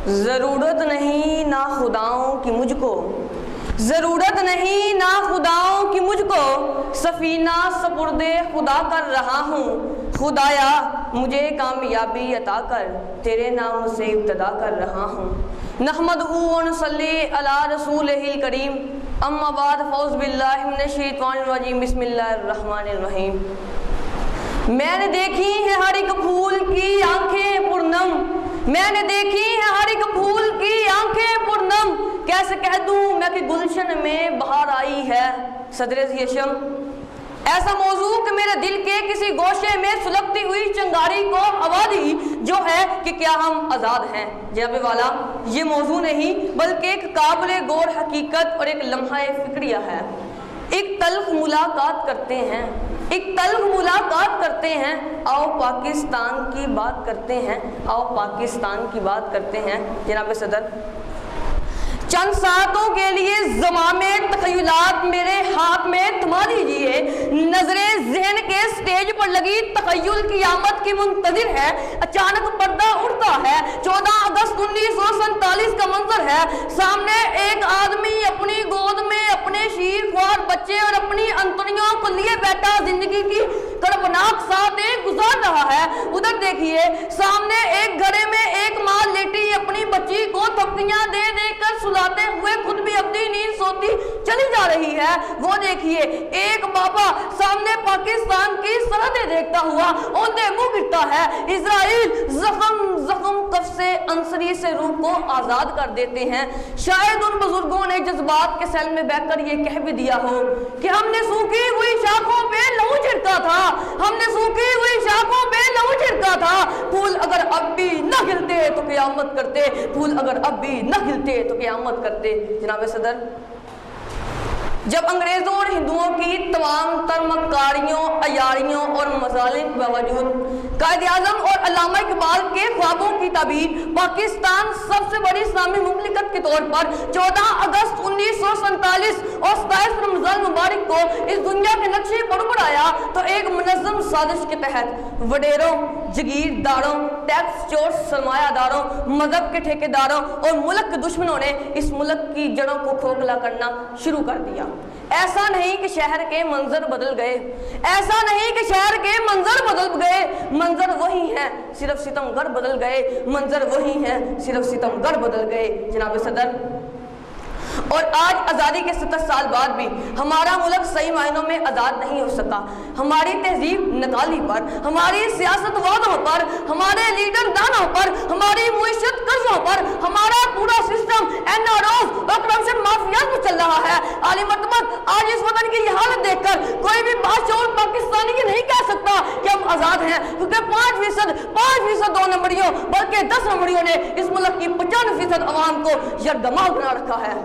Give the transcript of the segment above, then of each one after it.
ضرورت نہیں نہ خداؤں کی مجھ کو، ضرورت نہیں نہ خداؤں کی مجھ کو، سفینہ سپرد خدا کر رہا ہوں۔ خدایا مجھے کامیابی عطا کر، تیرے نام سے ابتدا کر رہا ہوں۔ نحمدہ و نصلی علی رسولہ الکریم، اما بعد، فاعوذ باللہ من الشیطان الرجیم، بسم اللہ الرحمن الرحیم۔ میں نے دیکھی ہے ہر ایک پھول کی آنکھیں پرنم، میں نے دیکھی ہے ہر ایک پھول کی آنکھیں پرنم، کیسے کہہ دوں میں کہ گلشن میں بہار آئی ہے۔ صدر یشم، ایسا موضوع کہ میرے دل کے کسی گوشے میں سلگتی ہوئی چنگاری کو ہوا دی، جو ہے کہ کیا ہم آزاد ہیں؟ جناب والا، یہ موضوع نہیں بلکہ ایک قابل غور حقیقت اور ایک لمحہ فکریہ ہے۔ ایک تلخ ملاقات کرتے ہیں، ایک تلخ ملاقات کرتے ہیں، آؤ پاکستان کی بات کرتے ہیں، آؤ پاکستان کی بات کرتے ہیں۔ جناب صدر، چند ساعتوں کے لیے زمام تخیلات میرے ہاتھ میں تھما دیجیے۔ نظر ذہن کے سٹیج پر لگی تخیل کی آمد کی منتظر ہے۔ اچانک پردہ اٹھتا ہے، 14 اگست 1947 کا منظر ہے۔ سامنے ایک آدمی اپنی گود میں اپنے شیر خوار بچے اور اپنی انتڑیوں کو لیے بیٹھا زندگی کی کربناک ساعتیں گزار رہا ہے۔ ادھر دیکھیے، سامنے ایک گھڑے میں ایک ماں لیٹی اپنی بچی کو تھپڑیاں دے دے کر سلاتے ہوئے خود بھی اپنی نیند سوتی چلی جا رہی ہے۔ وہ دیکھیے، ایک بابا سامنے پاکستان کی سرحدیں دیکھتا ہوا اوندے منہ گرتا ہے۔ اسرائیل زخم زخم کف سے انصری سے روح کو آزاد کر دیتے ہیں۔ شاید ان بزرگوں نے جذبات کے سیل میں بیٹھ کر یہ کہہ بھی دیا ہو کہ ہم نے سوکھی ہوئی شاخوں پہ لہو چھڑکا تھا، ہم نے سوکھی ہوئی شاخوں پہ لہو چھڑکا تھا۔ پھول اگر اب بھی نہ کھلتے تو قیامت کرتے، پھول اگر اب بھی نہ کھلتے تو قیامت کرتے۔ جناب صدر، جب انگریزوں اور ہندوؤں کی تمام تر مکاریوں، عیاریوں اور مظالم کے باوجود قائد اعظم اور علامہ اقبال کے خوابوں کی تعبیر پاکستان سب سے بڑی اسلامی مملکت کے طور پر 14 اگست 1947 اور 27 رمضان مبارک کو اس دنیا کے نقشے پر بڑھایا، تو ایک منظم سازش کے تحت وڈیروں، جگیرداروں، ٹیکس چور، سرمایہ داروں، مذہب کے ٹھیکیداروں اور ملک کے دشمنوں نے اس ملک کی جڑوں کو کھوکھلا کرنا شروع کر دیا۔ ایسا نہیں کہ شہر کے منظر بدل گئے، ایسا نہیں کہ شہر کے منظر بدل گئے، منظر وہی ہیں، صرف ستمگر بدل گئے، منظر وہی ہیں، صرف ستمگر بدل گئے۔ جناب صدر، اور آج آزادی کے 70 سال بعد بھی ہمارا ملک صحیح معنوں میں آزاد نہیں ہو سکا۔ ہماری تہذیب نکالی پر، ہماری سیاست وادوں پر، ہمارے لیڈر دانوں پر، ہماری معیشت قرضوں پر، ہمارا پورا سسٹم این آر اوز اور کرپشن مافیاز میں چل رہا ہے۔ عالی مرتبت، آج اس وطن کی یہ حالت دیکھ کر کوئی بھی باشعور پاکستانی یہ نہیں کہہ سکتا کہ ہم آزاد ہیں، کیونکہ 5% 2 نمبریوں بلکہ 10 نمبریوں نے اس ملک کی 95% عوام کو یرغمال بنا رکھا ہے۔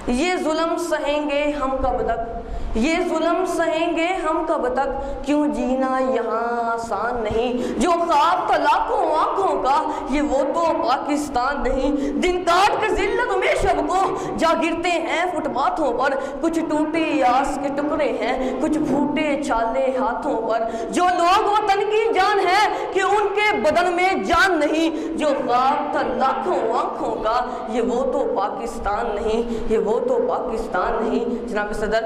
یہ ظلم سہیں گے ہم کب تک، یہ ظلم سہیں گے ہم کب تک، کیوں جینا یہاں آسان نہیں، جو خواب تھا لاکھوں آنکھوں کا یہ وہ تو پاکستان نہیں۔ دن کاٹ کے ذلت میں شب کو جا گرتے ہیں فٹ پاتھوں پر، کچھ ٹوٹی آس کے ٹکڑے ہیں، کچھ پھوٹے چھالے ہاتھوں پر۔ جو لوگ وطن کی جان ہے کہ ان کے بدن میں جان نہیں، جو خواب تھا لاکھوں آنکھوں کا یہ وہ تو پاکستان نہیں، یہ وہ تو پاکستان نہیں۔ جناب صدر،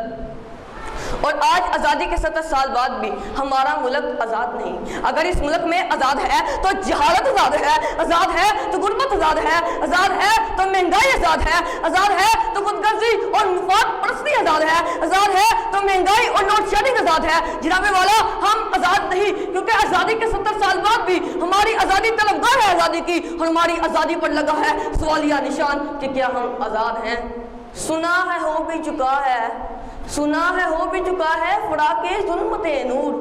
اور آج آزادی کے 70 سال بعد بھی ہمارا ملک آزاد نہیں۔ اگر اس ملک میں آزاد ہے تو جہالت آزاد ہے، آزاد ہے تو غربت آزاد ہے، آزاد ہے تو مہنگائی آزاد ہے، آزاد ہے تو خود غرضی اور مفاد پرستی آزاد ہے، آزاد ہے تو مہنگائی اور لوڈ شیڈنگ آزاد ہے۔ جناب والا، ہم آزاد نہیں، کیونکہ آزادی کے 70 سال بعد بھی ہماری آزادی طلبگار ہے آزادی کی، اور ہماری آزادی پر لگا ہے سوالیہ نشان کہ کیا ہم آزاد ہیں۔ سنا ہے ہو بھی چکا ہے، سنا ہے ہو بھی چکا ہے فراق ظلمت نور،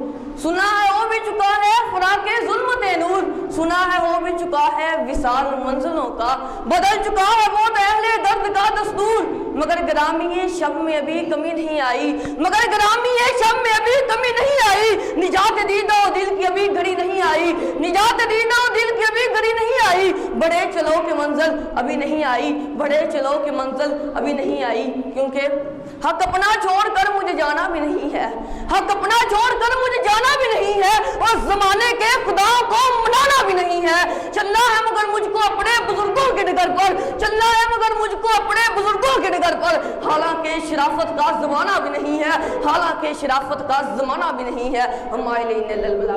سنا ہے ہو بھی چکا ہے فراق ظلمت نور، سنا ہے ہو بھی چکا ہے وصال منزلوں کا، بدل چکا ہے وہ اہل درد کا دستور، مگر گرامی شب میں ابھی کمی نہیں آئی، مگر گرامی شب میں ابھی کمی نہیں آئی، نجات دیدہ و دل کی ابھی گھڑی نہیں آئی، نجات دیدہ و دل کی ابھی گھڑی نہیں آئی، بڑے چلو کے منزل ابھی نہیں آئی، بڑے چلو کے منزل ابھی نہیں آئی، کیونکہ حق اپنا چھوڑ کر مجھے جانا بھی نہیں ہے، حق اپنا چھوڑ کر مجھے جانا بھی نہیں ہے، اور زمانے کے خدا کو منانا بھی نہیں ہے۔ چلنا ہے مگر مجھ کو اپنے بزرگوں کے ڈگر پر چلنا ہے مگر مجھ کو اپنے بزرگوں کے ڈگر پر. حالانکہ شرافت کا زمانہ بھی نہیں ہے, حالانکہ شرافت کا زمانہ بھی نہیں ہے. مائلین للبلاغ.